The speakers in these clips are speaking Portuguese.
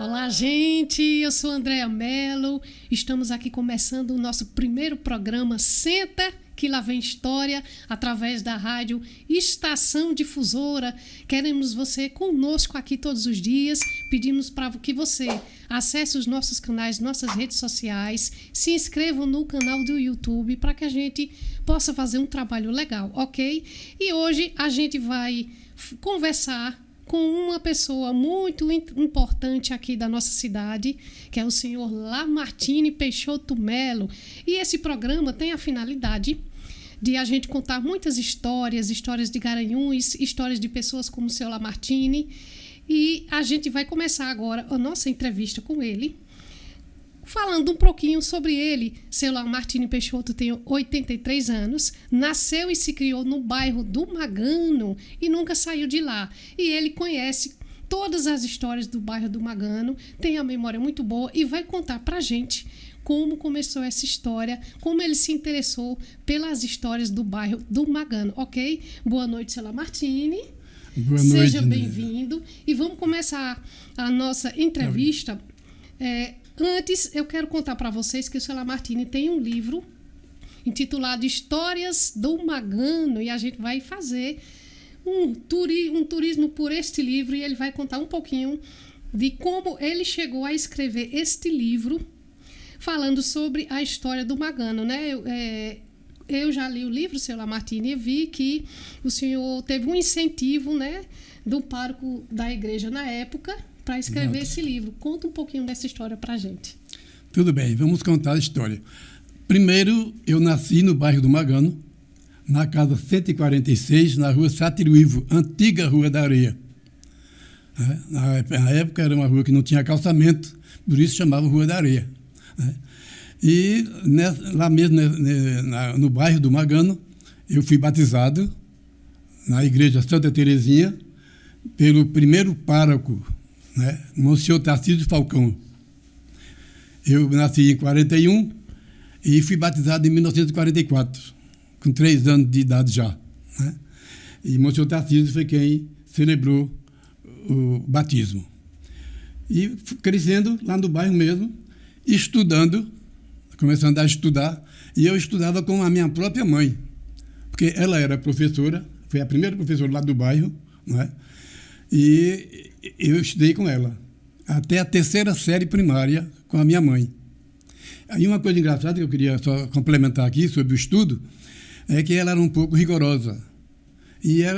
Olá, gente! Eu sou Andréa Mello. Estamos aqui começando o nosso primeiro programa Senta que lá vem história, através da rádio Estação Difusora. Queremos você conosco aqui todos os dias. Pedimos para que você acesse os nossos canais, nossas redes sociais, se inscrevam no canal do YouTube para que a gente possa fazer um trabalho legal, ok? E hoje a gente vai conversar com uma pessoa muito importante aqui da nossa cidade, que é o senhor Lamartine Peixoto Melo. E esse programa tem a finalidade de a gente contar muitas histórias de Garanhuns, histórias de pessoas como o senhor Lamartine. E a gente vai começar agora a nossa entrevista com ele, falando um pouquinho sobre ele. Seu Lamartine Peixoto tem 83 anos, nasceu e se criou no bairro do Magano e nunca saiu de lá. E ele conhece todas as histórias do bairro do Magano, tem a memória muito boa e vai contar pra gente como começou essa história, como ele se interessou pelas histórias do bairro do Magano, ok? Boa noite, seu Lamartine. Boa noite. Seja bem-vindo. E vamos começar a nossa entrevista. Antes, eu quero contar para vocês que o seu Lamartine tem um livro intitulado Histórias do Magano e a gente vai fazer um turismo por este livro e ele vai contar um pouquinho de como ele chegou a escrever este livro falando sobre a história do Magano, né? Eu já li o livro, seu Lamartine, e vi que o senhor teve um incentivo, né, do pároco da igreja na época para escrever esse livro. Conta um pouquinho dessa história para a gente. Tudo bem, vamos contar a história. Primeiro, eu nasci no bairro do Magano, na casa 146, na rua Satiruivo, antiga Rua da Areia. Na época era uma rua que não tinha calçamento, por isso chamava Rua da Areia. E lá mesmo, no bairro do Magano, eu fui batizado na igreja Santa Terezinha pelo primeiro pároco, Monsenhor Tarcísio Falcão. Eu nasci em 41 e fui batizado em 1944, com 3 anos de idade já. E Monsenhor Tarcísio foi quem celebrou o batismo. E crescendo lá no bairro mesmo, estudando, começando a estudar, e eu estudava com a minha própria mãe, porque ela era professora, foi a primeira professora lá do bairro, e eu estudei com ela, até a 3ª série primária com a minha mãe. Aí uma coisa engraçada que eu queria só complementar aqui sobre o estudo, é que ela era um pouco rigorosa,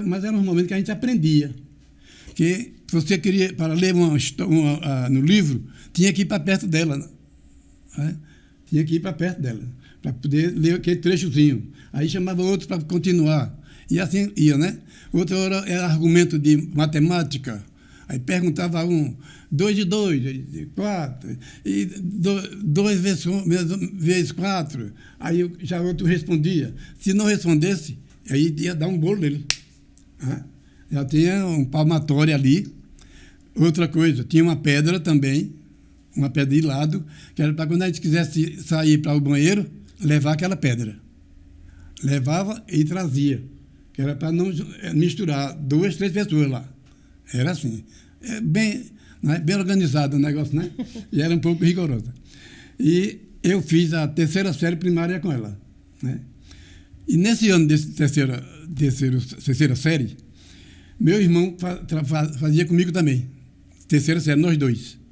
mas era um momento que a gente aprendia, que você queria, para ler no livro, tinha que ir para perto dela, tinha que ir para perto dela, para poder ler aquele trechozinho. Aí chamava outro para continuar. E assim ia, né? Outra hora era argumento de matemática. Aí perguntava 2 de 2, 4, e 2 vezes 4. Aí já outro respondia. Se não respondesse, aí ia dar um bolo nele. Já tinha um palmatório ali. Outra coisa, tinha uma pedra também, uma pedra de lado, que era para quando a gente quisesse sair para o banheiro, levar aquela pedra. Levava e trazia, que era para não misturar 2, 3 pessoas lá. Era assim. Bem organizado o negócio, né? E era um pouco rigorosa. E eu fiz a 3ª série primária com ela. E nesse ano de terceira série, meu irmão fazia comigo também. 3ª série, nós dois.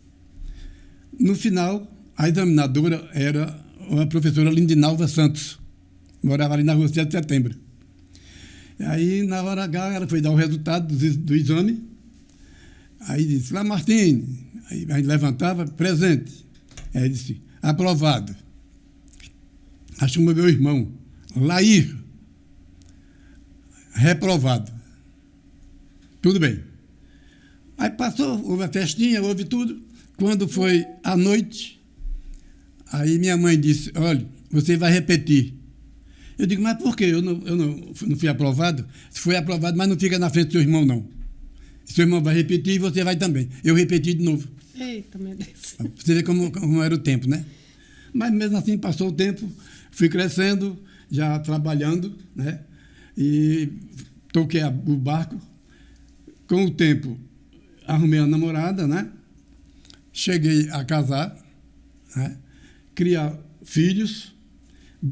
No final, a examinadora era uma professora Lindinalva Santos, morava ali na rua 7 de setembro. Aí, na hora H, ela foi dar o resultado do exame, aí disse, Lamartine, aí a gente levantava, presente. Aí disse, aprovado. Aí chamou meu irmão, Lair, reprovado. Tudo bem. Aí passou, houve a festinha, houve tudo. Quando foi à noite, aí minha mãe disse, olha, você vai repetir. Eu digo, mas por quê? Eu não fui aprovado? Foi aprovado, mas não fica na frente do seu irmão, não. Seu irmão vai repetir e você vai também. Eu repeti de novo. Eita, meu Deus. Você vê como era o tempo, né? Mas mesmo assim, passou o tempo, fui crescendo, já trabalhando, E toquei o barco. Com o tempo, arrumei a namorada, cheguei a casar, né? Criar filhos,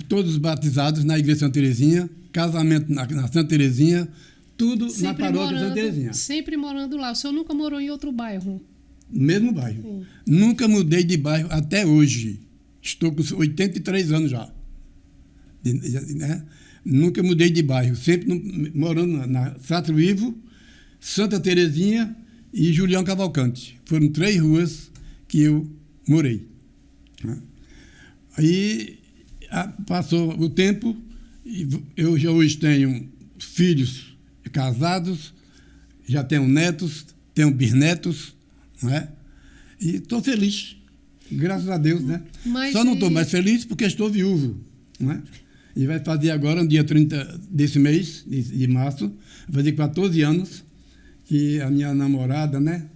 todos batizados na Igreja Santa Teresinha, casamento na Santa Teresinha, tudo Sempre na paróquia Santa Teresinha. Sempre morando lá. O senhor nunca morou em outro bairro? No mesmo bairro. Sim. Nunca mudei de bairro até hoje. Estou com 83 anos já. Né? Nunca mudei de bairro. Sempre morando na Sátiro Ivo, Santa Teresinha e Julião Cavalcante. Foram 3 ruas que eu morei. Né? Aí passou o tempo, e eu já hoje tenho filhos casados, já tenho netos, tenho bisnetos, né? E estou feliz, graças a Deus, né? Só não estou mais feliz porque estou viúvo, né? E vai fazer agora, no dia 30 desse mês, de março, vai fazer 14 anos que a minha namorada, né?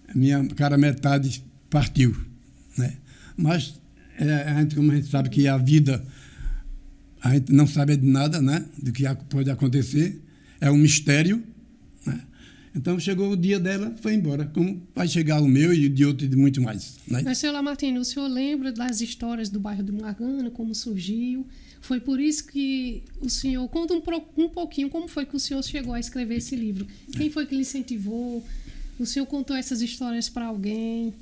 A minha cara metade partiu, né? Mas como a gente sabe que a vida, a gente não sabe de nada, né? Do que pode acontecer, é um mistério, né? Então chegou o dia dela, foi embora, como vai chegar o meu e de outro e de muito mais, né? Mas, senhor Lamartine, o senhor lembra das histórias do bairro do Magana, como surgiu? Foi por isso que o senhor... Conta um pouquinho como foi que o senhor chegou a escrever esse livro. Quem foi que lhe incentivou? O senhor contou essas histórias para alguém?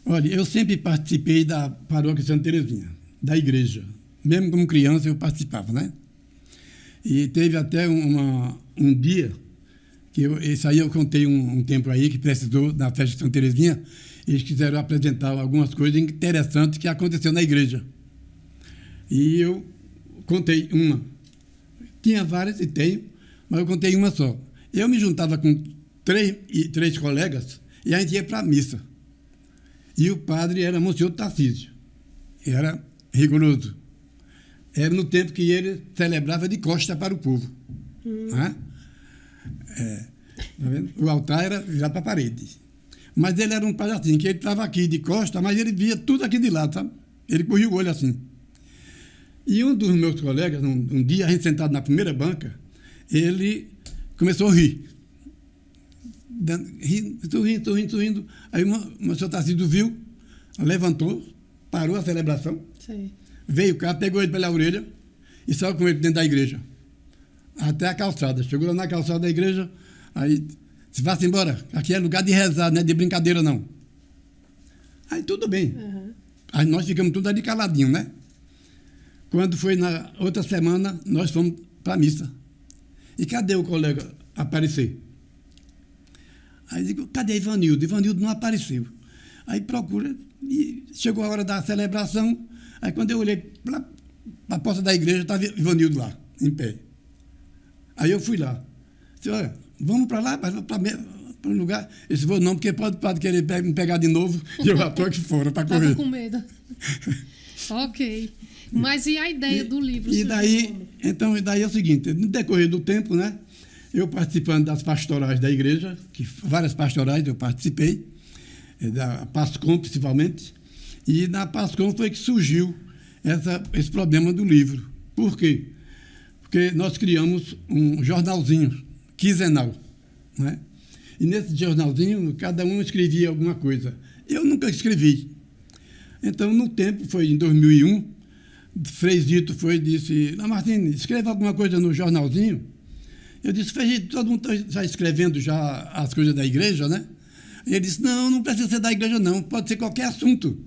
Olha, eu sempre participei da paróquia Santa Teresinha, da igreja. Mesmo como criança eu participava, né? E teve até um dia, isso aí eu contei um tempo aí, que precisou, na festa de Santa Teresinha, eles quiseram apresentar algumas coisas interessantes que aconteceu na igreja. E eu contei uma. Tinha várias e tenho, mas eu contei uma só. Eu me juntava com três colegas e a gente ia para a missa. E o padre era Monsenhor Tarcísio. Era rigoroso. Era no tempo que ele celebrava de costa para o povo. Né? Tá vendo? O altar era já para a parede. Mas ele era um padre assim, que ele estava aqui de costa, mas ele via tudo aqui de lado, sabe? Ele corria o olho assim. E um dos meus colegas, um dia, a gente sentado na primeira banca, ele começou a rir. Estou rindo. Aí o senhor Tarcísio viu, levantou, parou a celebração, Sim. Veio cá, pegou ele pela orelha e saiu com ele dentro da igreja. Até a calçada. Chegou lá na calçada da igreja, aí se vá-se embora, aqui é lugar de rezar, não é de brincadeira, não. Aí tudo bem. Uhum. Aí nós ficamos tudo ali caladinho, né? Quando foi na outra semana, nós fomos para a missa. E cadê o colega aparecer? Aí digo, cadê Ivanildo? Ivanildo não apareceu. Aí procura, e chegou a hora da celebração, aí quando eu olhei para a porta da igreja, estava Ivanildo lá, em pé. Aí eu fui lá. Disse, olha, vamos para lá, para um lugar. Ele disse, vou não, porque pode querer me pegar de novo, e eu já estou aqui fora para correr. Estava com medo. Ok. Mas e a ideia do livro? E daí é o seguinte, no decorrer do tempo, né, eu participando das pastorais da igreja, que várias pastorais eu participei, da PASCOM principalmente, e na PASCOM foi que surgiu esse problema do livro. Por quê? Porque nós criamos um jornalzinho quinzenal, né? E nesse jornalzinho, cada um escrevia alguma coisa. Eu nunca escrevi. Então, no tempo, foi em 2001, Frei Zito disse, Lamartine, escreva alguma coisa no jornalzinho. Eu disse, Frei Zito, todo mundo está escrevendo já as coisas da igreja, né? E ele disse, não precisa ser da igreja, não, pode ser qualquer assunto.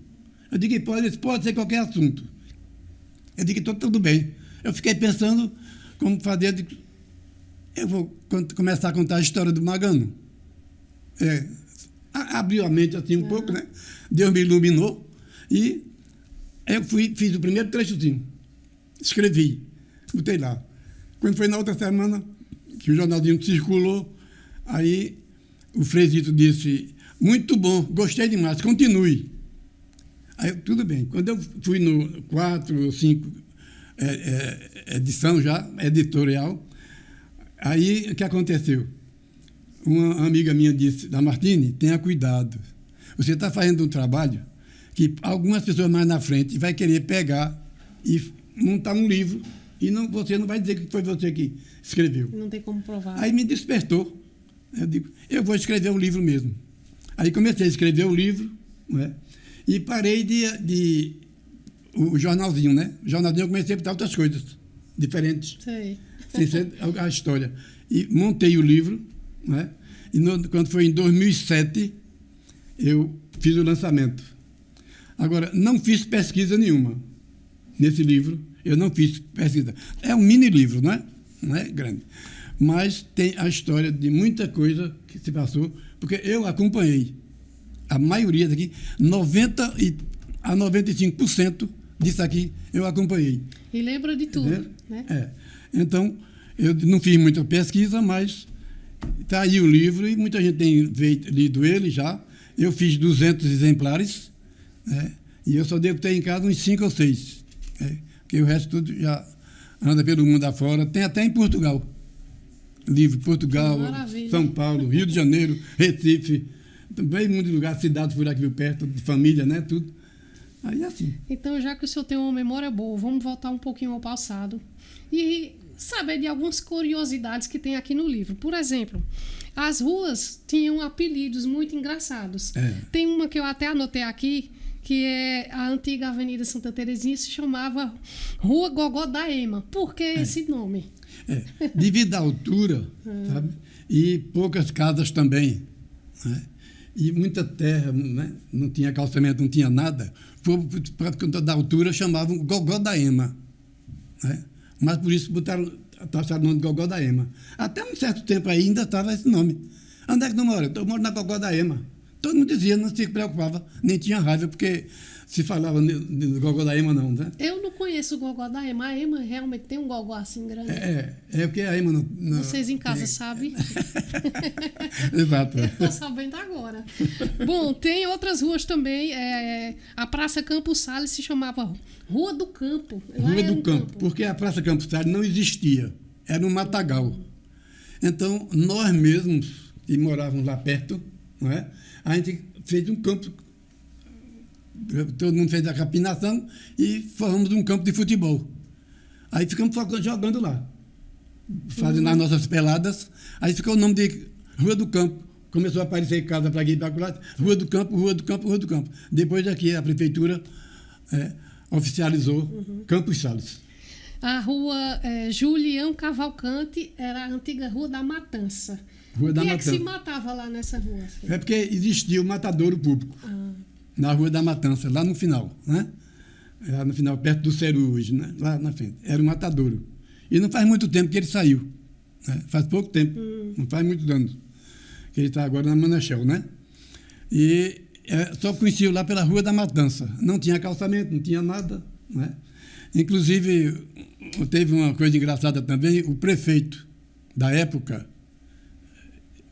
Eu digo, pode ser qualquer assunto. Eu digo, então, tudo bem. Eu fiquei pensando como fazer, eu vou começar a contar a história do Magano. Abriu a mente assim um pouco, né? Deus me iluminou e eu fiz o primeiro trechozinho, escrevi, botei lá. Quando foi na outra semana que o jornalzinho circulou, aí o Frei Zito disse, muito bom, gostei demais, continue. Aí, tudo bem. Quando eu fui no 4 ou 5 edição já, editorial, aí o que aconteceu? Uma amiga minha disse, Lamartine, tenha cuidado. Você está fazendo um trabalho que algumas pessoas mais na frente vai querer pegar e montar um livro e você não vai dizer que foi você que escreveu. Não tem como provar. Aí me despertou. Eu digo, eu vou escrever um livro mesmo. Aí comecei a escrever o livro não é? E parei o jornalzinho, né? O jornalzinho eu comecei a botar outras coisas diferentes, Sei. sem ser a história. E montei o livro, né? E quando foi em 2007, eu fiz o lançamento. Agora, não fiz pesquisa nenhuma nesse livro, eu não fiz pesquisa. É um mini livro, não é? Não é grande. Mas tem a história de muita coisa que se passou, porque eu acompanhei a maioria daqui, 90 a 95% disso aqui eu acompanhei. E lembra de tudo, né? É. Então, eu não fiz muita pesquisa, mas está aí o livro e muita gente tem lido ele já. Eu fiz 200 exemplares, né? E eu só devo ter em casa uns 5 ou 6, né? Porque o resto tudo já anda pelo mundo afora. Tem até em Portugal. Livro Portugal, São Paulo, Rio de Janeiro, Recife, também muitos lugares, cidades por aqui perto, de família, né? Tudo. Aí assim. Então, já que o senhor tem uma memória boa, vamos voltar um pouquinho ao passado e saber de algumas curiosidades que tem aqui no livro. Por exemplo, as ruas tinham apelidos muito engraçados. Tem uma que eu até anotei aqui, que é a antiga Avenida Santa Terezinha, se chamava Rua Gogó da Ema. Por que esse nome? Devido à altura, sabe? E poucas casas também, né? E muita terra, né? Não tinha calçamento, não tinha nada. Por conta da altura, chamavam Gogó da Ema, né? Mas por isso taxaram o nome de Gogó da Ema. Até um certo tempo ainda estava esse nome. Onde é que tu mora? Eu moro na Gogó da Ema. Todo mundo dizia, não se preocupava, nem tinha raiva, porque se falava de Gogó da Ema, não, né? Eu não conheço o Gogó da Ema. A Ema realmente tem um gogó assim grande. É porque a Ema não Vocês em casa sabem? Exato. Eu estou sabendo agora. Bom, tem outras ruas também. A Praça Campos Salles se chamava Rua do Campo. Rua do Campo, porque a Praça Campos Salles não existia. Era um matagal. Então, nós mesmos, que morávamos lá perto, não é? A gente fez um campo, todo mundo fez a capinação e formamos um campo de futebol. Aí ficamos jogando lá, fazendo as nossas peladas. Aí ficou o nome de Rua do Campo. Começou a aparecer casa para aqui e para lá, Rua do Campo, Rua do Campo, Rua do Campo. Depois daqui a prefeitura oficializou Campos Salles. A rua Julião Cavalcante era a antiga Rua da Matança. Rua da Quem Matança. é que se matava lá nessa rua? Assim? É porque existia o matadouro público na Rua da Matança, lá no final, né? Lá no final, perto do Cerus, né? Lá na frente. Era o matadouro. E não faz muito tempo que ele saiu, né? Faz pouco tempo, não faz muitos anos. Que ele está agora na Manachel, né? E só conhecia lá pela Rua da Matança. Não tinha calçamento, não tinha nada, né? Inclusive, teve uma coisa engraçada também, o prefeito da época,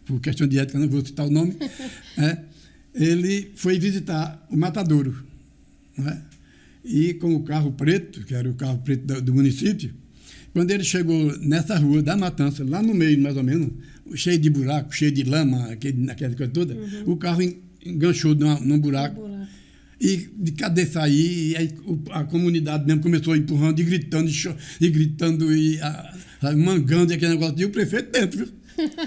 por questão de ética, não vou citar o nome, ele foi visitar o matadouro, né? E com o carro preto, que era o carro preto do município, quando ele chegou nessa rua da Matança, lá no meio mais ou menos, cheio de buraco, cheio de lama, aquela coisa toda, o carro enganchou num buraco. E de cadê sair? E aí a comunidade mesmo começou empurrando e gritando, e mangando e aquele negócio. E o prefeito dentro, viu?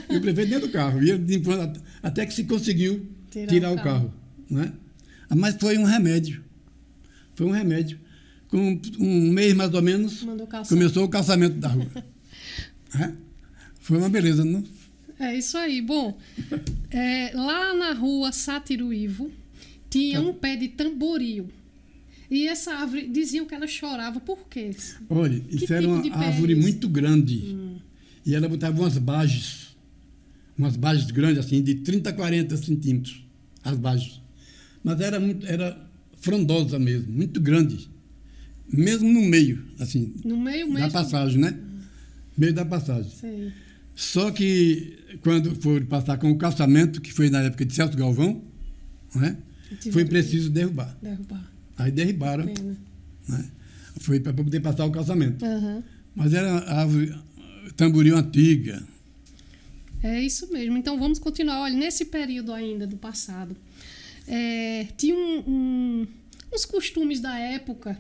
E o prefeito dentro do carro. E ele empurrando, até que se conseguiu tirar o carro. Né? Mas foi um remédio. Foi um remédio. Com um mês mais ou menos, começou o calçamento da rua. Foi uma beleza, não? É isso aí. Bom, lá na rua Satiruívo, tinha um pé de tamboril. E essa árvore, diziam que ela chorava. Por quê? Olha, isso era uma árvore muito grande. E ela botava umas bages grandes, assim, de 30 a 40 centímetros, as bages. Mas era frondosa mesmo, muito grande. Mesmo no meio, assim, no meio da passagem, né? Meio da passagem. Sei. Só que quando foram passar com o calçamento, que foi na época de Celso Galvão, né? Foi preciso derrubar. Aí derribaram, né? Foi para poder passar o calçamento. Mas era árvore tamboril antiga. É isso mesmo. Então vamos continuar. Olha, nesse período ainda do passado, tinha uns costumes da época.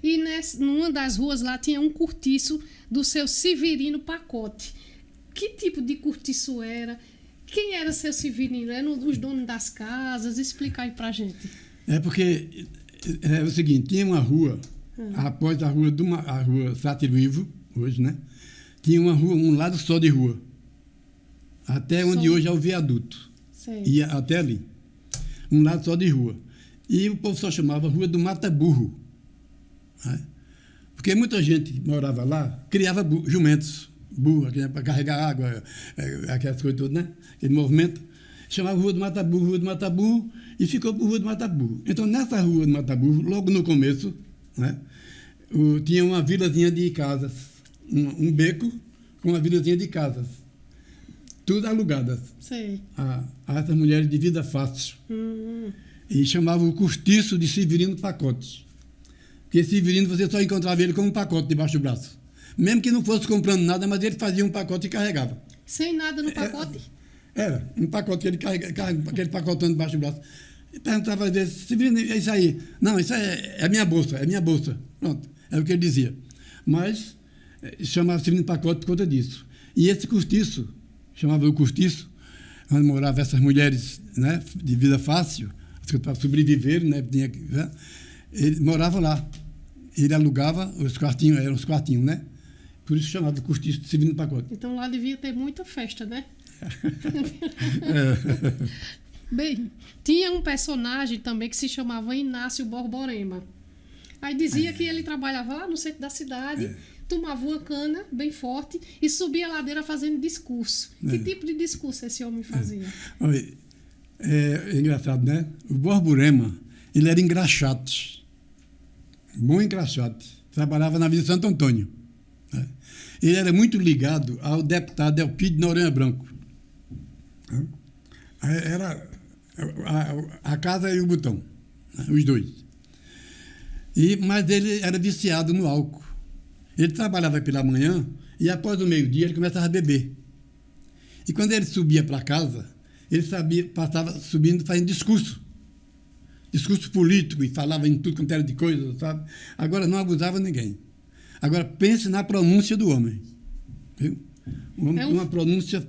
E numa das ruas lá tinha um cortiço do seu Severino Pacote. Que tipo de cortiço era? Quem era seu Severino? Eram os donos das casas? Explica aí pra gente. É porque é o seguinte, tinha uma rua, após a rua Sátiro Ivo, hoje, né? Tinha uma rua, um lado só de rua. Até onde hoje é o viaduto. Sei. Ia até ali. Um lado só de rua. E o povo só chamava Rua do Mata-Burro. Né? Porque muita gente morava lá, criava jumentos, burro, para carregar água, aquelas coisas todas, né? Aquele movimento. Chamava Rua do Mata-Burro, e ficou por Rua do Mata-Burro. Então, nessa Rua do Mata-Burro, logo no começo, né, tinha uma vilazinha de casas, um beco com uma vilazinha de casas, tudo alugadas. Sei. A essas mulheres de vida fácil. E chamava o cortiço de Severino Pacote. Porque Severino, você só encontrava ele com um pacote debaixo do braço. Mesmo que não fosse comprando nada, mas ele fazia um pacote e carregava. Sem nada no pacote? Era um pacote que ele carregava, aquele pacotão debaixo do braço. E perguntava às vezes, Severino, é isso aí? Não, isso é minha bolsa, é minha bolsa. Pronto, é o que ele dizia. Mas chamava Severino Pacote por conta disso. E esse cortiço, chamava o cortiço, onde moravam essas mulheres, né, de vida fácil, para sobreviver, né, ele morava lá. Ele alugava os quartinhos, eram os quartinhos, né? Por isso chamava o cortiço de Severino Pacote. Então lá devia ter muita festa, né? Bem, tinha um personagem também que se chamava Inácio Borborema. Aí dizia que ele trabalhava lá no centro da cidade, tomava uma cana bem forte e subia a ladeira fazendo discurso. Que tipo de discurso esse homem fazia? Olha, é engraçado, né? O Borborema, ele era engraxate. Bom engraxate. Trabalhava na Vila Santo Antônio. Né? Ele era muito ligado ao deputado Elpidio Noronha Branco. Era a casa e o botão, né? Os dois. Mas ele era viciado no álcool. Ele trabalhava pela manhã e após o meio-dia ele começava a beber. E quando ele subia para casa, ele passava subindo fazendo discurso político e falava em tudo quanto era de coisa, sabe? Agora não abusava ninguém. Agora pense na pronúncia do homem. Viu? Uma pronúncia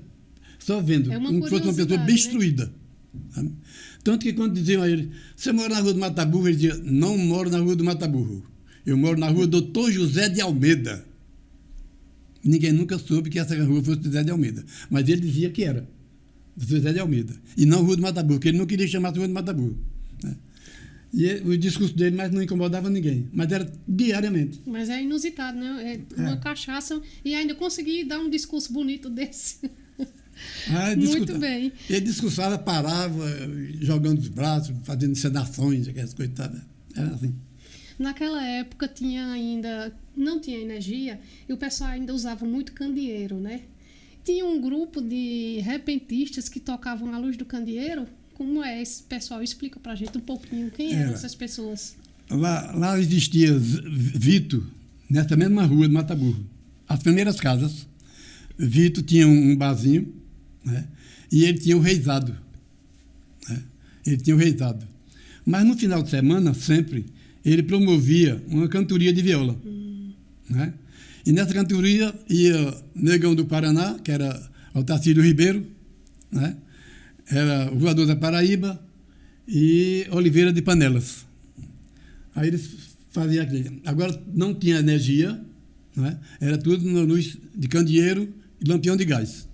só vendo, como se fosse uma pessoa bem instruída. Né? Tanto que quando diziam a ele, você mora na Rua do Mata-Burro, ele dizia, não moro na Rua do Mata-Burro. Eu moro na Rua Doutor José de Almeida. Ninguém nunca soube que essa rua fosse José de Almeida. Mas ele dizia que era José de Almeida. E não Rua do Mata-Burro, porque ele não queria chamar de Rua do Mata-Burro. Né? E o discurso dele mais não incomodava ninguém. Mas era diariamente. Mas é inusitado, né? Uma cachaça e ainda conseguir dar um discurso bonito desse. Muito bem. Ele discursava, parava, jogando os braços, fazendo encenações, aquelas coisas. Sabe? Era assim. Naquela época não tinha energia e o pessoal ainda usava muito candeeiro, né? Tinha um grupo de repentistas que tocavam à luz do candeeiro. Como é esse pessoal? Explica pra gente um pouquinho. Quem eram essas pessoas? Lá existia Vito, nessa mesma rua de Mata-Burro. As primeiras casas, Vito tinha um barzinho, né? E ele tinha o reizado. Né? Ele tinha o reizado. Mas no final de semana, sempre, ele promovia uma cantoria de viola. Né? E nessa cantoria ia Negão do Paraná, que era Otacílio Ribeiro, né? Era o Voador da Paraíba e Oliveira de Panelas. Aí eles faziam aquilo. Agora não tinha energia, né? Era tudo na luz de candeeiro e lampião de gás.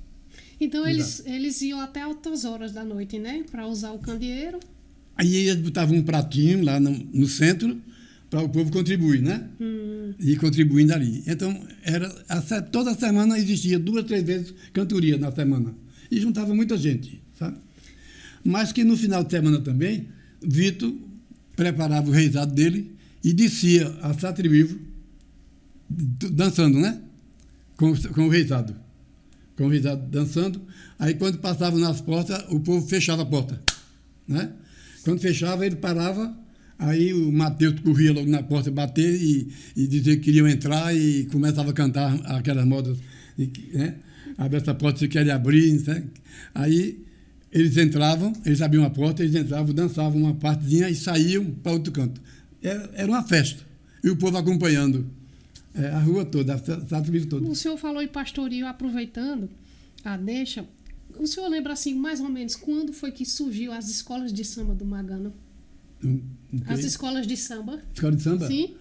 Então eles iam até altas horas da noite, né? Para usar o candeeiro. Aí eles botavam um pratinho lá no centro para o povo contribuir, né? E contribuindo ali. Então, toda semana existia 2, 3 vezes cantoria na semana. E juntava muita gente, sabe? Mas que no final de semana também, Vito preparava o reizado dele e descia a Sátiro Vivo dançando, né? Com o reizado. Com o reizado dançando. Aí, quando passavam nas portas, o povo fechava a porta, né? Quando fechava, ele parava, aí o Mateus corria logo na porta bater e dizer que queriam entrar e começava a cantar aquelas modas, né? Abre essa porta, se querem abrir, né? Aí eles entravam, eles abriam a porta, eles entravam, dançavam uma partezinha e saíam para outro canto. Era uma festa. E o povo acompanhando a rua toda, a Sátiro Vivo toda. O senhor falou em pastorio, aproveitando a deixa, O senhor lembra, assim, mais ou menos, quando foi que surgiu as escolas de samba do Magano? As escolas de samba? Escola de samba? Sim.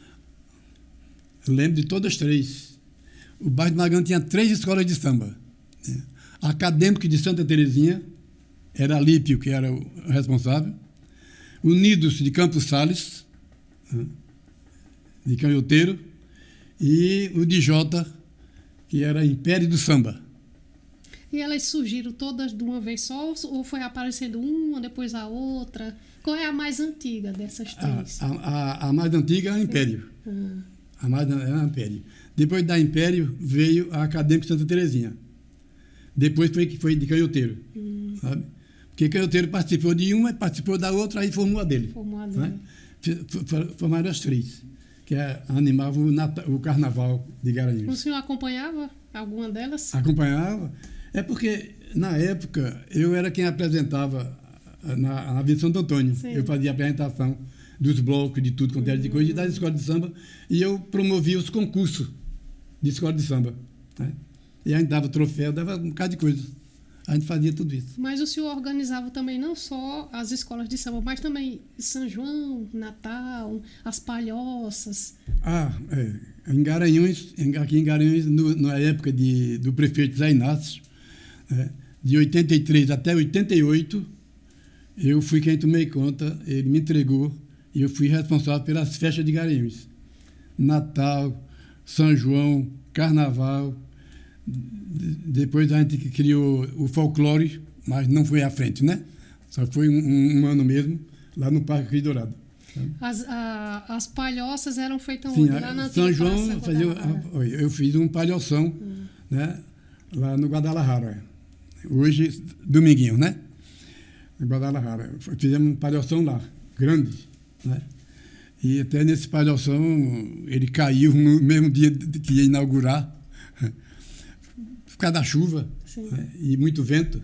Eu lembro de todas as 3. O bairro do Magano tinha 3 escolas de samba. Acadêmico de Santa Terezinha, era Alípio, que era o responsável. Unidos de Campos Sales, de Canhoteiro. E o de Jota, que era Império do Samba. E elas surgiram todas de uma vez só ou foi aparecendo uma, depois a outra? Qual é a mais antiga dessas 3? A mais antiga é a Império. A mais é a Império. Depois da Império veio a Acadêmica Santa Terezinha. Depois foi de Canhoteiro. Sabe? Porque Canhoteiro participou de uma, participou da outra, aí formou a dele. Né? Formaram as 3, que animavam o Carnaval de Garanhuns. O senhor acompanhava alguma delas? Acompanhava. É porque, na época, eu era quem apresentava na Vila Santo Antônio. Sim. Eu fazia a apresentação dos blocos, de tudo quanto era de coisa, e das escolas de samba, e eu promovia os concursos de escola de samba. Né? E a gente dava troféu, dava um bocado de coisa. A gente fazia tudo isso. Mas o senhor organizava também não só as escolas de samba, mas também São João, Natal, as palhoças. Em Garanhuns, aqui em Garanhuns, na época do prefeito Zé Inácio, de 83 até 88, eu fui quem tomei conta, ele me entregou, e eu fui responsável pelas festas de Garanhuns. Natal, São João, Carnaval. Depois a gente criou o folclore, mas não foi à frente, né? Só foi um ano mesmo, lá no Parque Rio Dourado. As palhoças eram feitas onde? Lá na São João, eu fiz um palhoção, né? Lá no Guadalajara. Hoje, dominguinho, né? No Guadalajara. Fizemos um palhoção lá, grande, né? E até nesse palhoção, ele caiu no mesmo dia que ia inaugurar, por causa da chuva, né? E muito vento.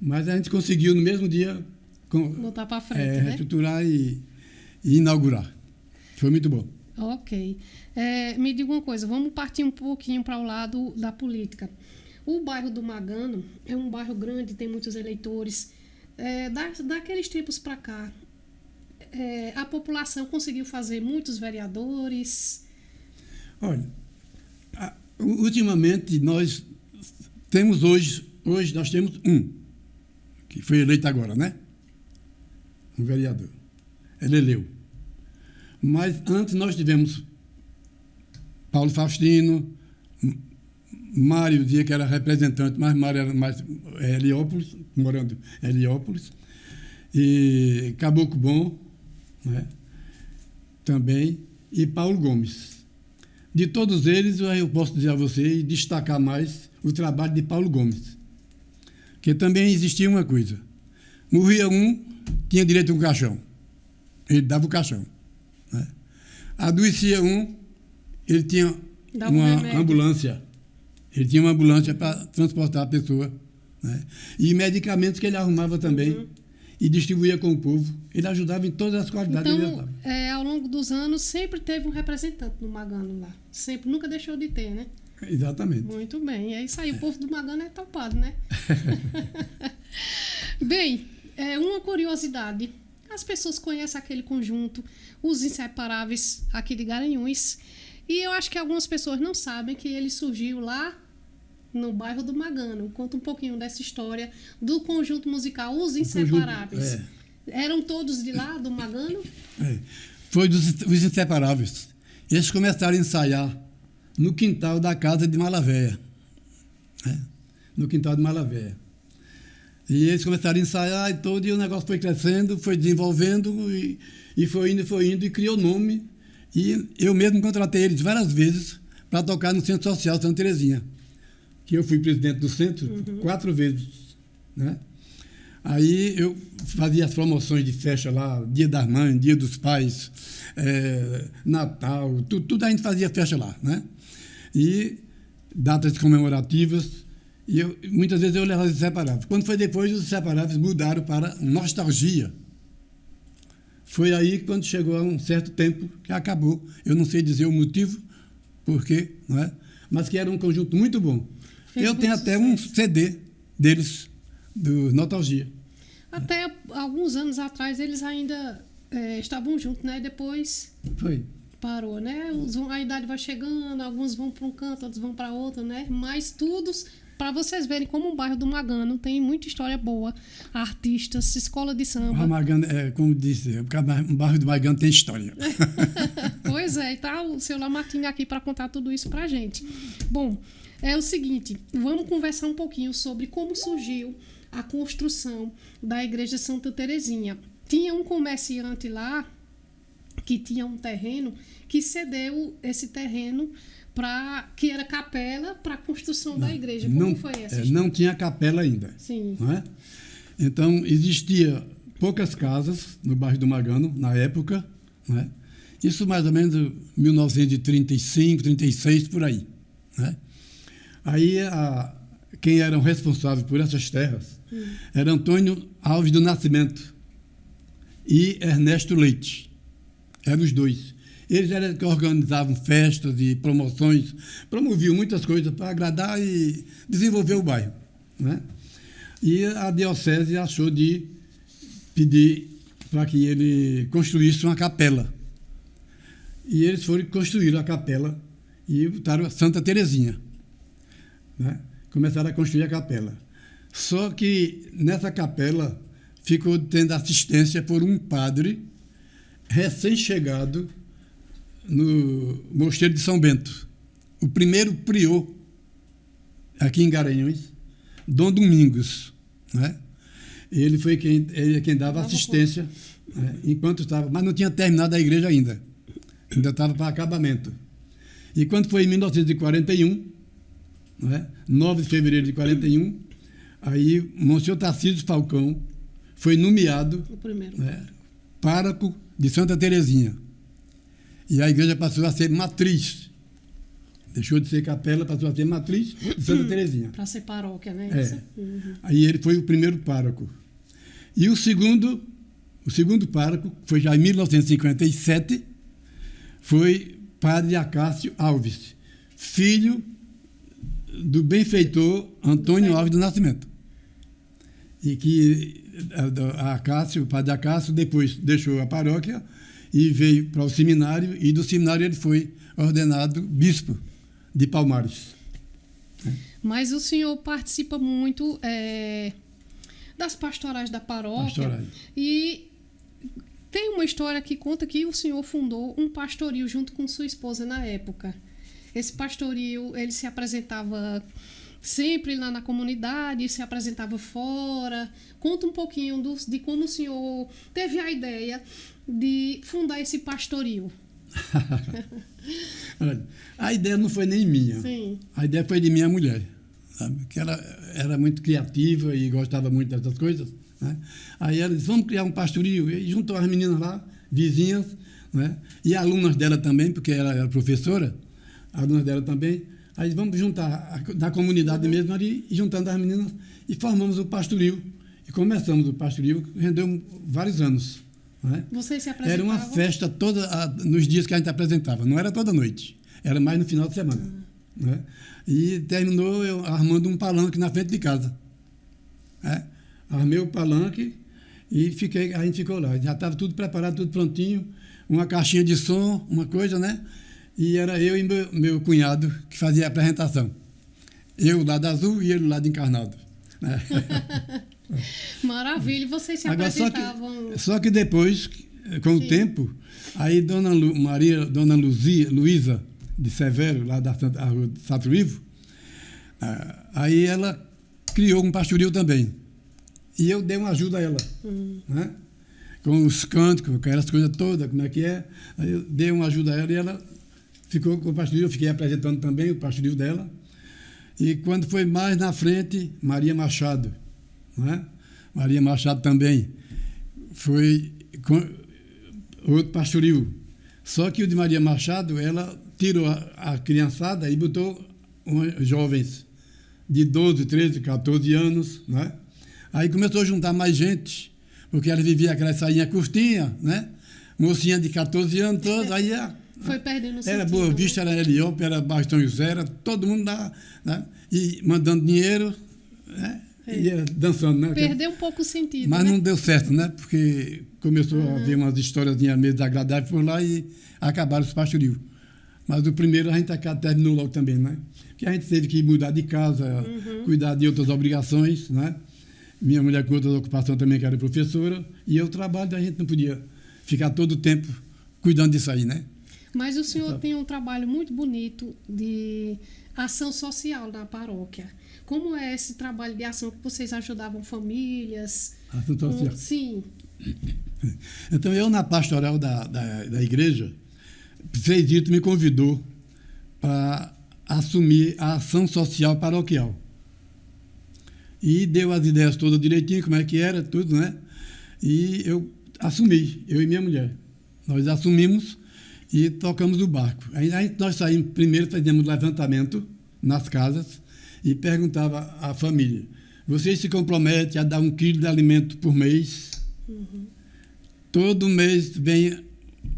Mas a gente conseguiu, no mesmo dia, botar para frente, né? Reestruturar e inaugurar. Foi muito bom. Ok. Me diga uma coisa, vamos partir um pouquinho para o lado da política. O bairro do Magano é um bairro grande, tem muitos eleitores. Daqueles tempos para cá, a população conseguiu fazer muitos vereadores? Olha, ultimamente nós temos hoje nós temos um, que foi eleito agora, né? Um vereador. Ele eleu. Mas antes nós tivemos Paulo Faustino, Mário dizia que era representante, mas Mário era mais Heliópolis, morando em Heliópolis, e Caboclo Bom, né? Também, e Paulo Gomes. De todos eles, eu posso dizer a você e destacar mais o trabalho de Paulo Gomes. Porque também existia uma coisa. Morria um, tinha direito a um caixão. Ele dava o caixão. Né? Adoecia um, ele tinha uma ambulância. Ele tinha uma ambulância para transportar a pessoa. Né? E medicamentos que ele arrumava também. E distribuía com o povo. Ele ajudava em todas as qualidades. Então, ao longo dos anos, sempre teve um representante no Magano lá. Sempre, nunca deixou de ter, né? Exatamente. Muito bem. É isso aí, o povo do Magano é topado, né? Bem, uma curiosidade. As pessoas conhecem aquele conjunto, os Inseparáveis, aqui de Garanhuns. E eu acho que algumas pessoas não sabem que ele surgiu lá no bairro do Magano. Conta um pouquinho dessa história do conjunto musical Os Inseparáveis. Eram todos de lá, do Magano? Foi os Inseparáveis. Eles começaram a ensaiar no quintal da casa de Malavéia. No quintal de Malavéia. E eles começaram a ensaiar e todo, e o negócio foi crescendo, foi desenvolvendo, e foi indo, e criou nome. E eu mesmo contratei eles várias vezes para tocar no Centro Social Santa Terezinha, que eu fui presidente do centro 4 vezes. Né? Aí eu fazia as promoções de festa lá, Dia das Mães, Dia dos Pais, Natal, tudo a gente fazia festa lá. Né? E datas comemorativas. E muitas vezes eu levava os Inseparáveis. Quando foi depois, os Inseparáveis mudaram para Nostalgia. Foi aí quando chegou a um certo tempo que acabou. Eu não sei dizer o motivo, por quê, não é? Mas que era um conjunto muito bom. Eu tenho até um CD deles do Nostalgia. Até alguns anos atrás eles ainda estavam juntos, né? Depois Foi. parou, né? A idade vai chegando, alguns vão para um canto, outros vão para outro, né? Mas tudo para vocês verem como o bairro do Magano tem muita história boa. Artistas, escola de samba. O Magano, como disse, o bairro do Magano tem história. Pois é, e tá o seu Lamartine aqui para contar tudo isso pra gente. Bom, é o seguinte, vamos conversar um pouquinho sobre como surgiu a construção da Igreja Santa Terezinha. Tinha um comerciante lá que tinha um terreno que cedeu esse terreno que era capela para a construção da igreja. Como foi essa história? Não tinha capela ainda. Sim. Não é? Então, existia poucas casas no bairro do Magano, na época. Não é? Isso mais ou menos 1935, 36, por aí. Né? Aí, quem eram responsáveis por essas terras era Antônio Alves do Nascimento e Ernesto Leite. Eram os dois. Eles eram que organizavam festas e promoções, promoviam muitas coisas para agradar e desenvolver o bairro. Né? E a diocese achou de pedir para que ele construísse uma capela. E eles foram construir a capela e botaram Santa Terezinha. Né? Começaram a construir a capela. Só que nessa capela ficou tendo assistência por um padre recém-chegado no Mosteiro de São Bento. O primeiro prior aqui em Garanhuns, Dom Domingos. Né? Ele foi quem dava assistência enquanto estava, mas não tinha terminado a igreja ainda. Ainda estava para acabamento. E quando foi em 1941, 9 de fevereiro de 41, aí Monsenhor Tarcísio Falcão foi nomeado pároco de Santa Terezinha. E a igreja passou a ser matriz. Deixou de ser capela, passou a ser matriz de Santa Terezinha. Para ser paróquia, né? Aí ele foi o primeiro pároco. E o segundo pároco, foi já em 1957, foi Padre Acácio Alves, filho do benfeitor Antônio Alves do Nascimento. E que o Padre Acácio depois deixou a paróquia e veio para o seminário, e do seminário ele foi ordenado bispo de Palmares. Mas o senhor participa muito das pastorais da paróquia. E tem uma história que conta que o senhor fundou um pastoril junto com sua esposa na época. Esse pastoril, ele se apresentava sempre lá na comunidade, se apresentava fora. Conta um pouquinho de como o senhor teve a ideia de fundar esse pastoril. Olha, a ideia não foi nem minha. Sim. A ideia foi de minha mulher, sabe? Que ela era muito criativa e gostava muito dessas coisas. Né? Aí ela disse, vamos criar um pastoril. E juntou as meninas lá, vizinhas, né? E alunas dela também, porque ela era professora, alunas dela também. Aí vamos juntar da comunidade mesmo ali, e juntando as meninas, e formamos o pastoril. E começamos o pastoril, que rendeu vários anos. Né? Vocês se apresentavam? Era uma festa nos dias que a gente apresentava, não era toda noite, era mais no final de semana. Né? E terminou eu armando um palanque na frente de casa. Né? Armei o palanque e a gente ficou lá. Já estava tudo preparado, tudo prontinho, uma caixinha de som, uma coisa, né? E era eu e meu cunhado que fazia a apresentação. Eu, lado azul, e ele, lado encarnado. Né? Maravilha, e vocês se apresentavam... Só que depois, com o tempo, aí Dona Luísa de Severo, lá da rua de Santo Ivo, aí ela criou um pastoril também. E eu dei uma ajuda a ela. Né? Com os cânticos, com aquelas coisas todas, como é que é. Aí eu dei uma ajuda a ela e ela ficou com o pastoril, eu fiquei apresentando também o pastoril dela. E quando foi mais na frente, Maria Machado. Né? Maria Machado também foi com outro pastoril. Só que o de Maria Machado, ela tirou a criançada e botou jovens de 12, 13, 14 anos. Né? Aí começou a juntar mais gente, porque ela vivia aquela sainha curtinha, né? Mocinha de 14 anos, todos, aí foi perdendo o sentido. Era Boa Vista, era Heliópolis, era Baixo São José, era todo mundo lá, né? E mandando dinheiro, né? ia dançando, né? Perdeu um pouco o sentido, Mas né? não deu certo, né? Porque começou a haver umas histórias meio desagradáveis por lá e acabaram os pastorios. Mas o primeiro a gente terminou logo também, né? Porque a gente teve que mudar de casa, cuidar de outras obrigações, né? Minha mulher com outras ocupações também, que era professora, e eu trabalho, a gente não podia ficar todo o tempo cuidando disso aí, né? Mas o senhor tem um trabalho muito bonito de ação social na paróquia. Como é esse trabalho de ação que vocês ajudavam famílias? Ação social. Sim. Então, eu, na pastoral da igreja, Freidito me convidou para assumir a ação social paroquial. E deu as ideias todas direitinho, como é que era, tudo, né? E eu assumi, eu e minha mulher. Nós assumimos e tocamos o barco. Aí nós saímos, primeiro fazíamos levantamento nas casas e perguntava à família: vocês se comprometem a dar 1 quilo de alimento por mês? Todo mês vem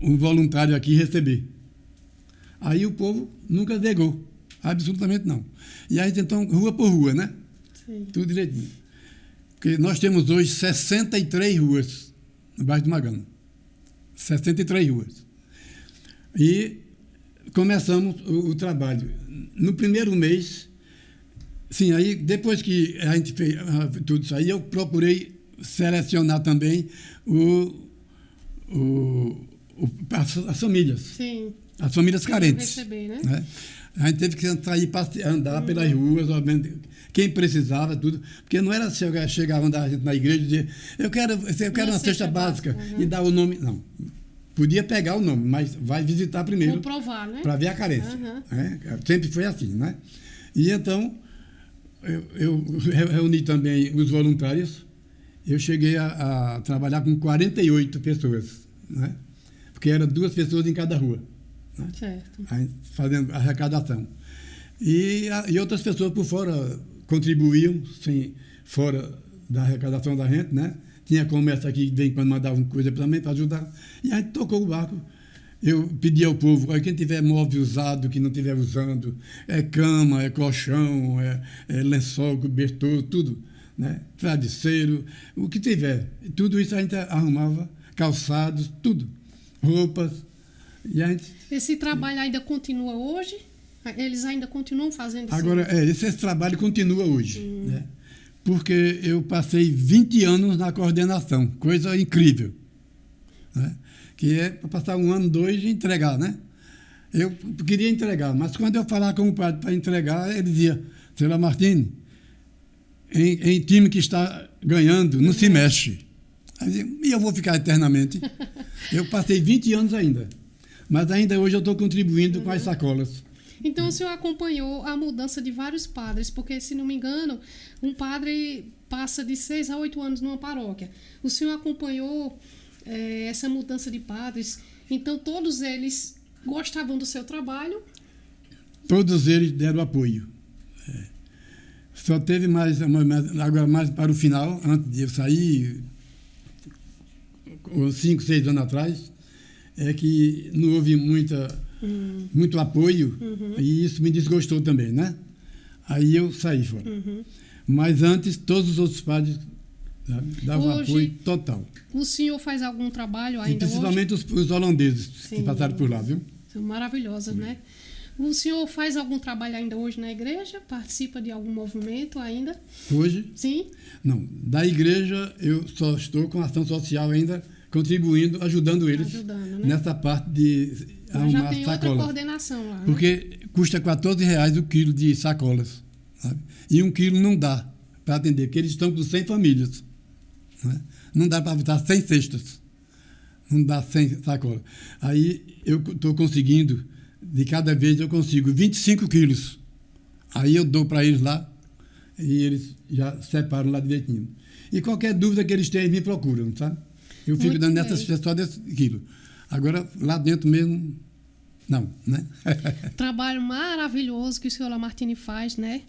um voluntário aqui receber. Aí o povo nunca negou, absolutamente não. E aí então, rua por rua, né? Sim. Tudo direitinho. Porque nós temos hoje 63 ruas no bairro de Magana. 63 ruas. E começamos o trabalho. No primeiro mês, sim, aí depois que a gente fez tudo isso aí, eu procurei selecionar também as famílias. Sim. As famílias carentes. Receber, né? Né? A gente teve que sair, andar pelas ruas, quem precisava, tudo. Porque não era chegar andar na igreja e dizer: eu quero uma cesta básica e dar o nome. Não. Podia pegar o nome, mas vai visitar primeiro. Comprovar, né? Para ver a carência. Né? Sempre foi assim, né? E então, eu reuni também os voluntários. Eu cheguei a trabalhar com 48 pessoas, né? Porque eram 2 pessoas em cada rua. Né? Certo. Fazendo arrecadação. E outras pessoas por fora contribuíam, fora da arrecadação da gente, né? Tinha comércio aqui, de vez em quando mandavam coisa também para ajudar. E a gente tocou o barco. Eu pedi ao povo: quem tiver móvel usado, que não estiver usando, cama, colchão, lençol, cobertor, tudo, né? Travesseiro, o que tiver. Tudo isso a gente arrumava, calçados, tudo, roupas. E a gente... Esse trabalho ainda continua hoje? Eles ainda continuam fazendo isso? Agora, esse trabalho continua hoje, né? Porque eu passei 20 anos na coordenação, coisa incrível, né? Que é para passar 1 ano, 2 e entregar, né? Eu queria entregar, mas quando eu falava com o padre para entregar, ele dizia: Senhora Martini, em time que está ganhando, não se mexe. E eu vou ficar eternamente. Eu passei 20 anos ainda, mas ainda hoje eu estou contribuindo com as sacolas. Então, o senhor acompanhou a mudança de vários padres, porque, se não me engano, um padre passa de 6 a 8 anos numa paróquia. O senhor acompanhou essa mudança de padres, então todos eles gostavam do seu trabalho? Todos eles deram apoio. Só teve agora mais para o final, antes de eu sair, 5, 6 anos atrás, que não houve muito apoio, e isso me desgostou também, né? Aí eu saí fora. Mas antes, todos os outros padres davam apoio total. O senhor faz algum trabalho ainda hoje? Principalmente os holandeses que passaram por lá, viu? São maravilhosos, né? O senhor faz algum trabalho ainda hoje na igreja? Participa de algum movimento ainda? Hoje? Sim. Não, da igreja eu só estou com ação social ainda, contribuindo, ajudando eles nessa parte de arrumar já tem sacolas. Outra coordenação lá, né? Porque custa R$14 o quilo de sacolas, sabe? E 1 quilo não dá para atender, porque eles estão com 100 famílias. Né? Não dá para botar 100 cestas. Não dá 100 sacolas. Aí eu estou conseguindo, de cada vez eu consigo 25 quilos. Aí eu dou para eles lá e eles já separam lá direitinho. E qualquer dúvida que eles tenham, eles me procuram, sabe? Eu fico Muito dando bem. nessas pessoas desse quilo. Agora, lá dentro mesmo, não, né? Trabalho maravilhoso que o senhor Lamartine faz, né?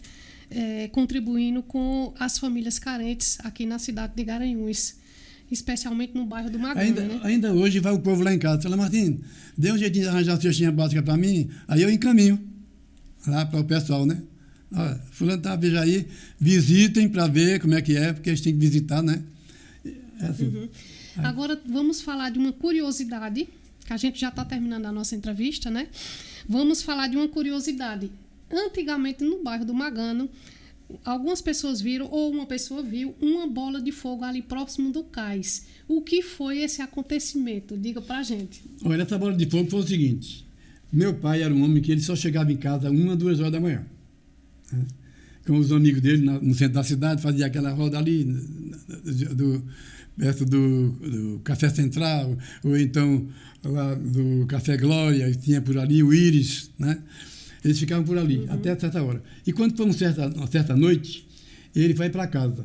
Contribuindo com as famílias carentes aqui na cidade de Garanhuns, especialmente no bairro do Magana, né? Ainda hoje vai o povo lá em casa: Senhora Martini, dê um jeitinho de arranjar a cestinha básica para mim, aí eu encaminho lá para o pessoal, né? Olha, fulano tá, veja aí, visitem para ver como é que é, porque a gente tem que visitar, né? É assim. Uhum. Agora vamos falar de uma curiosidade, que a gente já está terminando a nossa entrevista, né? Vamos falar de uma curiosidade. Antigamente, no bairro do Magano, algumas pessoas viram, ou uma pessoa viu, uma bola de fogo ali próximo do cais. O que foi esse acontecimento? Diga pra gente. Olha, essa bola de fogo foi o seguinte. Meu pai era um homem que ele só chegava em casa 1, 2 horas da manhã. Né? Com os amigos dele no centro da cidade, fazia aquela roda ali, perto do Café Central, ou então lá do Café Glória, que tinha por ali o Íris, né? Eles ficavam por ali, até certa hora. E quando foi uma certa noite, ele foi para casa.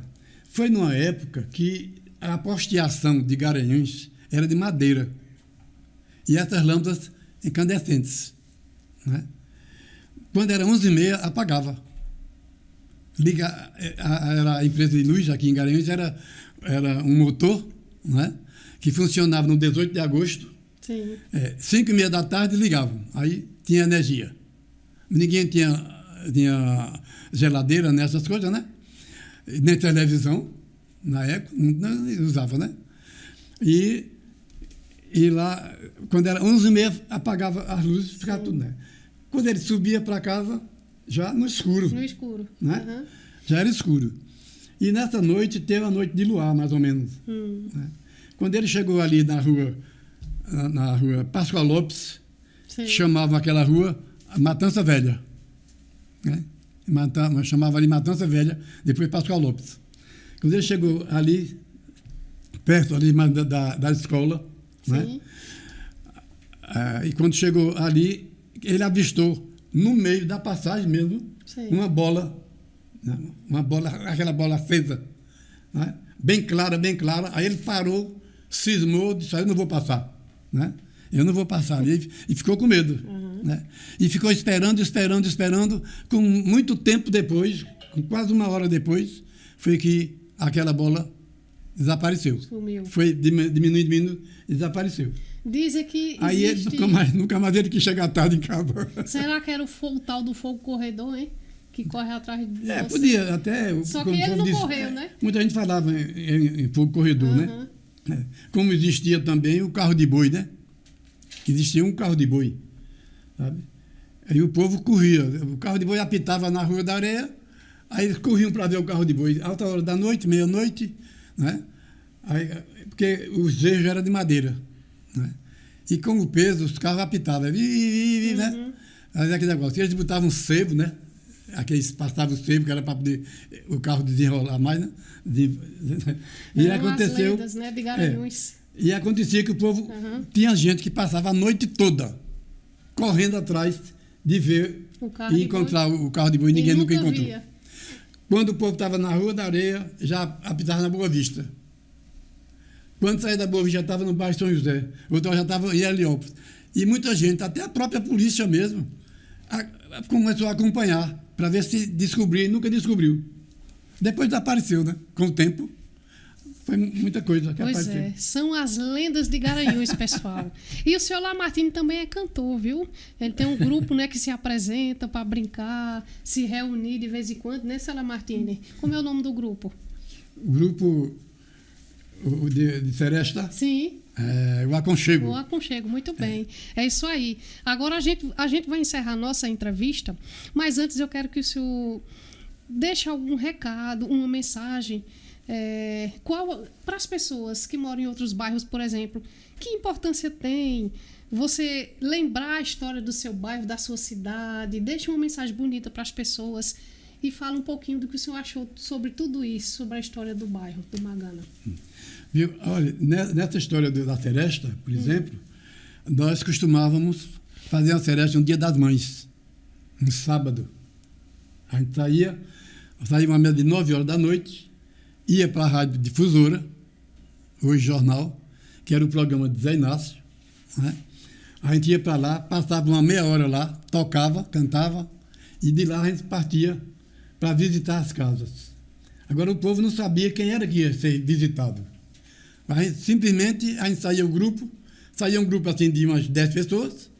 Foi numa época que a posteação de Garanhuns era de madeira. E essas lâmpadas incandescentes. Né? Quando era 11h30, apagava. Era a empresa de luz aqui em Garanhuns, era um motor, né? Que funcionava no 18 de agosto. Sim. 5h30 da tarde ligavam, aí tinha energia. Ninguém tinha geladeira nessas coisas, né? Nem televisão, na época, não usava, né? E lá, quando era 11h30, apagava as luzes, ficava tudo, né? Quando ele subia para casa, já no escuro. No escuro. Né? Uhum. Já era escuro. E nessa noite, teve a noite de luar, mais ou menos. Né? Quando ele chegou ali na rua Pascoal Lopes, Sim. chamavam aquela rua Matança Velha. Né? Chamava ali Matança Velha, depois Pascoal Lopes. Quando ele chegou ali, perto ali da escola, né? E quando chegou ali, ele avistou, no meio da passagem mesmo, Sim. uma bola, né? Aquela bola acesa, né? Bem clara. Aí ele parou, cismou, disse, eu não vou passar. Né? Eu não vou passar ali, e ficou com medo. Né? E ficou esperando, com muito tempo depois, com quase 1 hora depois, foi que aquela bola desapareceu. Sumiu. Foi diminuindo e desapareceu. Dizem que Aí existe... ele, nunca mais ele quis chegar tarde em casa. Será que era o tal do fogo corredor, hein? Que corre atrás de você? Podia, até... Só que ele não correu, né? Muita gente falava em fogo corredor, né? Como existia também o carro de boi, né? Existia um carro de boi, sabe? Aí o povo corria. O carro de boi apitava na Rua da Areia, aí eles corriam para ver o carro de boi. Alta hora da noite, meia-noite, né? Aí, porque o zejo era de madeira, né? E com o peso, os carros apitavam, né? Aí aquele negócio. E eles botavam sebo, né? Aqueles passavam o sebo, que era para poder o carro desenrolar mais, né? E aconteceu... As lendas, né, de Garanhuns. E acontecia que o povo... Tinha gente que passava a noite toda correndo atrás de ver e encontrar o carro de boi. Ninguém nunca encontrou. Via. Quando o povo estava na Rua da Areia, já apitava na Boa Vista. Quando saía da Boa Vista, já estava no bairro São José. Outra já estava em Heliópolis. E muita gente, até a própria polícia mesmo, começou a acompanhar para ver se descobria, e nunca descobriu. Depois desapareceu, né? Com o tempo, foi muita coisa que pois apareceu. São as lendas de Garanhuns, pessoal. E o senhor Lamartine também é cantor, viu? Ele tem um grupo, né, que se apresenta para brincar, se reunir de vez em quando, né, senhor Lamartine? Como é o nome do grupo? O grupo de Seresta? Sim. O Aconchego. O Aconchego, muito bem. É isso aí. Agora a gente vai encerrar a nossa entrevista, mas antes eu quero que o senhor deixe algum recado, uma mensagem para as pessoas que moram em outros bairros, por exemplo. Que importância tem você lembrar a história do seu bairro, da sua cidade? Deixe uma mensagem bonita para as pessoas e fala um pouquinho do que o senhor achou sobre tudo isso, sobre a história do bairro, do Magana. Viu? Olha, nessa história da Seresta, por exemplo, nós costumávamos fazer a Seresta no Dia das Mães, no sábado. A gente saía uma mesa de 9 horas da noite, ia para a Rádio Difusora, hoje jornal, que era o programa de Zé Inácio, né? A gente ia para lá, passava uma meia hora lá, tocava, cantava, e de lá a gente partia para visitar as casas. Agora o povo não sabia quem era que ia ser visitado. Simplesmente a gente saía um grupo assim de umas 10 pessoas,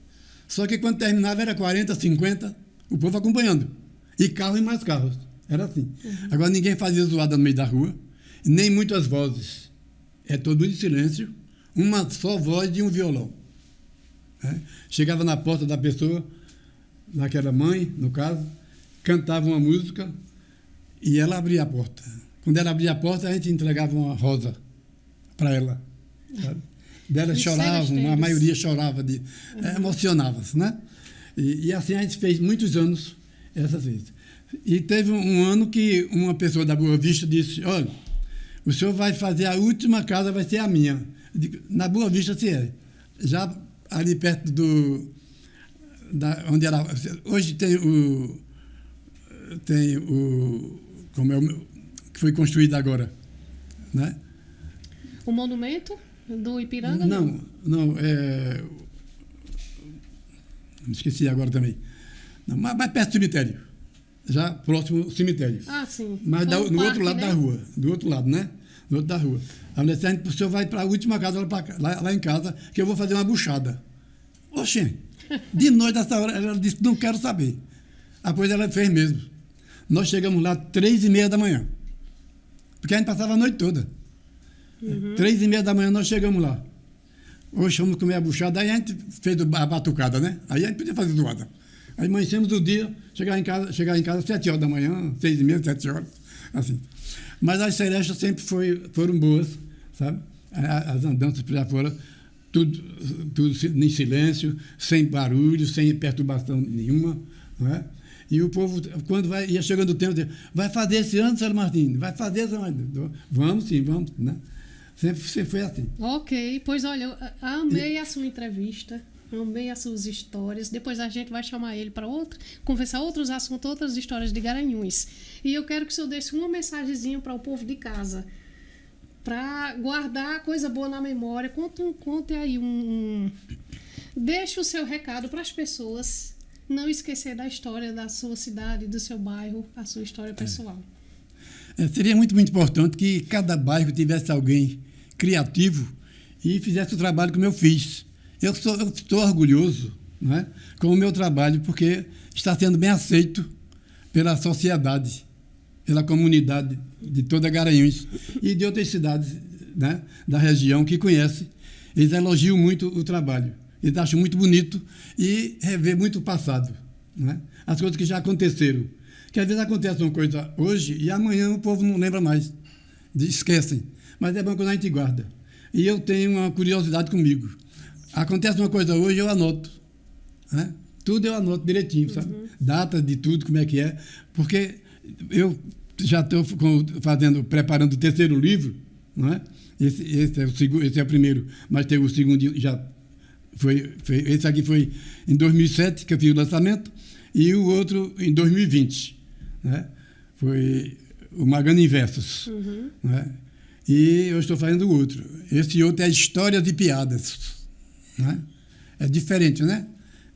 só que quando terminava era 40, 50, o povo acompanhando. E carro e mais carros. Era assim. Agora ninguém fazia zoada no meio da rua, nem muitas vozes. É todo mundo em silêncio, uma só voz e um violão. Né? Chegava na porta da pessoa, daquela mãe, no caso, cantava uma música e ela abria a porta. Quando ela abria a porta, a gente entregava uma rosa para ela. Sabe? Delas choravam, a maioria chorava, emocionava-se, né? E assim a gente fez muitos anos essa vez. E teve um ano que uma pessoa da Boa Vista disse, olha, o senhor vai fazer a última casa, vai ser a minha. Eu digo, na Boa Vista se é. Já ali perto onde era. Hoje tem como é que foi construído agora, né? O monumento do Ipiranga? Não, esqueci agora também. Não, mas perto do cemitério. Já próximo ao cemitério. Ah, sim. Mas no parque, outro lado, né? Da rua. Do outro lado, né? Do outro da rua. A mulher disse, o senhor vai para a última casa, lá em casa, que eu vou fazer uma buchada. Oxê, de noite, essa hora, ela disse, não quero saber. Depois ela fez mesmo. Nós chegamos lá 3h30 da manhã. Porque a gente passava a noite toda. 3h30 da manhã nós chegamos lá. Hoje vamos comer a buchada, aí a gente fez a batucada, né? Aí a gente podia fazer zoada. Aí amanhecemos o dia, chegar em casa 7 horas da manhã, 6h30, 7 horas, assim. Mas as serestas sempre foram boas, sabe? As andanças por aí fora, tudo em silêncio, sem barulho, sem perturbação nenhuma, não é? E o povo, quando ia chegando o tempo, dizia, vai fazer esse ano, Sérgio Martins? Vai fazer esse ano? Vamos sim, vamos, né? Sempre foi assim. Ok, pois olha, eu amei a sua entrevista. Amei as suas histórias. Depois a gente vai chamar ele para conversar outros assuntos, outras histórias de Garanhuns. E eu quero que o senhor deixe uma mensagenzinha para o povo de casa, para guardar coisa boa na memória. Conte aí deixe o seu recado para as pessoas não esquecer da história da sua cidade, do seu bairro, a sua história pessoal. Seria muito, muito importante que cada bairro tivesse alguém criativo e fizesse o trabalho como eu fiz. Eu estou orgulhoso, né, com o meu trabalho, porque está sendo bem aceito pela sociedade, pela comunidade de toda Garanhuns e de outras cidades, né, da região que conhecem. Eles elogiam muito o trabalho. Eles acham muito bonito e revê muito o passado, né, as coisas que já aconteceram. Que às vezes acontece uma coisa hoje e amanhã o povo não lembra mais, esquecem. Mas é bom quando a gente guarda. E eu tenho uma curiosidade comigo. Acontece uma coisa hoje, eu anoto. Né? Tudo eu anoto direitinho, sabe? Datas de tudo, como é que é. Porque eu já estou preparando o terceiro livro, não é? Esse é o primeiro, mas tem o segundo, já esse aqui foi em 2007 que eu fiz o lançamento, e o outro em 2020. Né? Foi o Magana em Versos. Né? E eu estou fazendo o outro. Esse outro é Histórias de Piadas. Né? É diferente, né?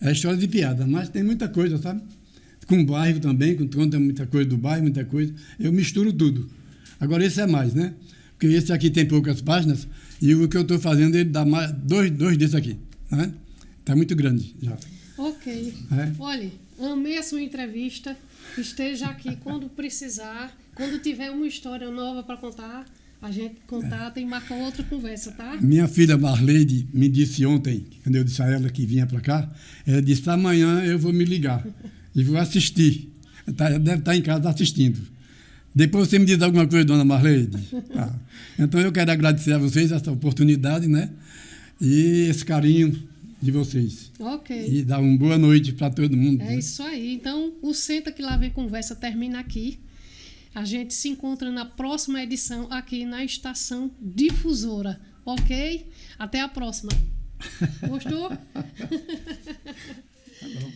É história de piada, mas tem muita coisa, sabe? Com o bairro também, conta muita coisa do bairro, muita coisa. Eu misturo tudo. Agora esse é mais, né? Porque esse aqui tem poucas páginas e o que eu estou fazendo, ele dá mais, dois desses aqui. Né? Está muito grande já. Ok. Olha, amei a sua entrevista. Esteja aqui quando precisar, quando tiver uma história nova para contar. A gente contata e marca outra conversa, tá? Minha filha Marleide me disse ontem, quando eu disse a ela que vinha para cá, ela disse, amanhã eu vou me ligar e vou assistir. Deve estar em casa assistindo. Depois você me diz alguma coisa, dona Marleide? Então eu quero agradecer a vocês essa oportunidade, né? E esse carinho de vocês. Ok. E dar uma boa noite para todo mundo. É isso aí. Então, o Senta Que Lá Vem Conversa termina aqui. A gente se encontra na próxima edição aqui na Estação Difusora, ok? Até a próxima. Gostou? Tá bom.